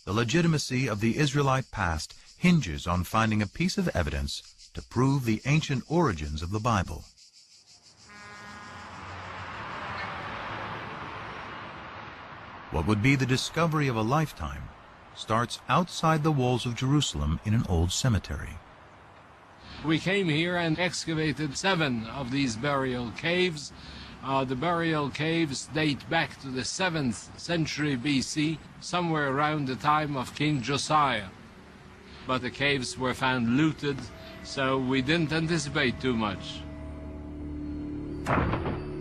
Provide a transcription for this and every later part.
The legitimacy of the Israelite past hinges on finding a piece of evidence to prove the ancient origins of the Bible. What would be the discovery of a lifetime starts outside the walls of Jerusalem in an old cemetery. We came here and excavated 7 of these burial caves. The burial caves date back to the 7th century BC, somewhere around the time of King Josiah. But the caves were found looted, so we didn't anticipate too much.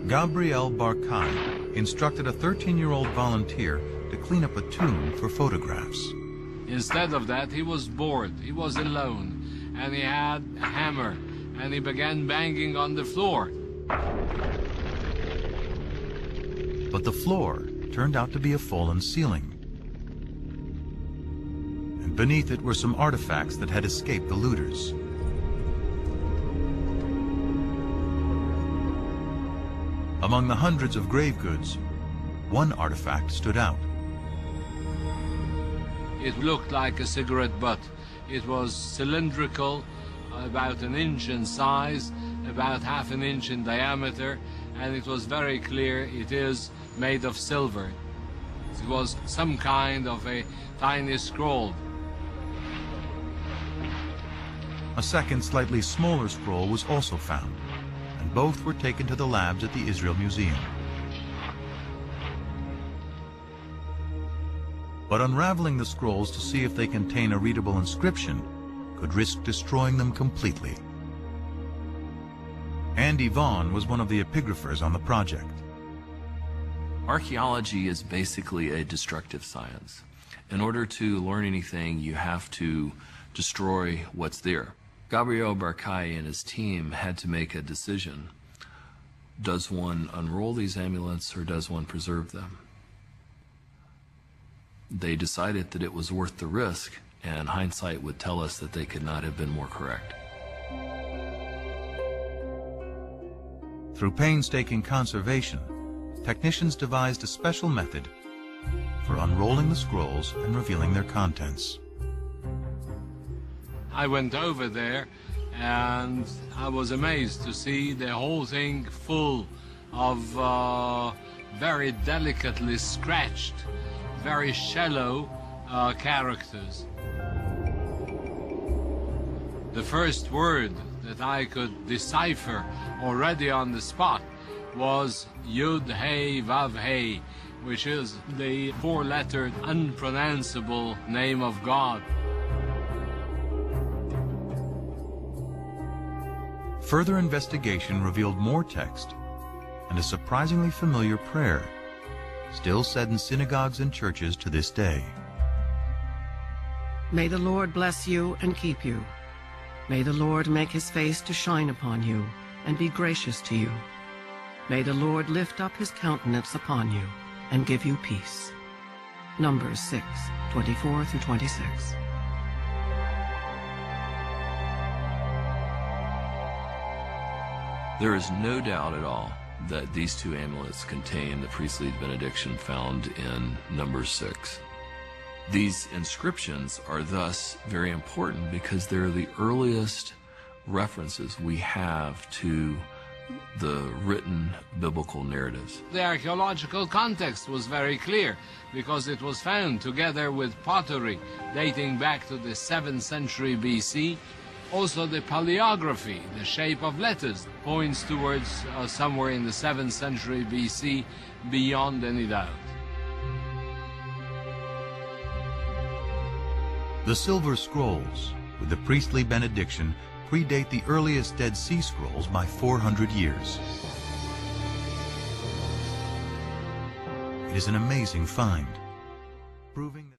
GABRIEL BARKAY instructed a 13-year-old volunteer to clean up a tomb for photographs. Instead of that, he was bored, he was alone, and he had a hammer, and he began banging on the floor. But the floor turned out to be a fallen ceiling. And beneath it were some artifacts that had escaped the looters. Among the hundreds of grave goods, one artifact stood out. It looked like a cigarette butt. It was cylindrical, about 1 inch in size, about ½ an inch in diameter, and it was very clear it is made of silver. It was some kind of a tiny scroll. A second, slightly smaller scroll was also found, and both were taken to the labs at the Israel Museum. But unraveling the scrolls to see if they contain a readable inscription could risk destroying them completely. Andy Vaughn was one of the epigraphers on the project. Archaeology is basically a destructive science. In order to learn anything, you have to destroy what's there. GABRIEL BARKAY and his team had to make a decision. Does one unroll these amulets or does one preserve them? They decided that it was worth the risk, and hindsight would tell us that they could not have been more correct. Through painstaking conservation, technicians devised a special method for unrolling the scrolls and revealing their contents. I went over there and I was amazed to see the whole thing full of very delicately scratched, very shallow characters. The first word that I could decipher already on the spot was Yud Hey Vav Hey, which is the 4-lettered unpronounceable name of God. Further investigation revealed more text and a surprisingly familiar prayer, still said in synagogues and churches to this day. May the Lord bless you and keep you. May the Lord make his face to shine upon you and be gracious to you. May the Lord lift up his countenance upon you and give you peace. Numbers 6:24-26. There is no doubt at all that these 2 amulets contain the priestly benediction found in Numbers 6. These inscriptions are thus very important because they're the earliest references we have to the written biblical narratives. The archaeological context was very clear because it was found together with pottery dating back to the 7th century BC. Also the paleography, the shape of letters, points towards somewhere in the 7th century BC beyond any doubt. The Silver Scrolls, with the priestly benediction, predate the earliest Dead Sea Scrolls by 400 years. It is an amazing find, proving that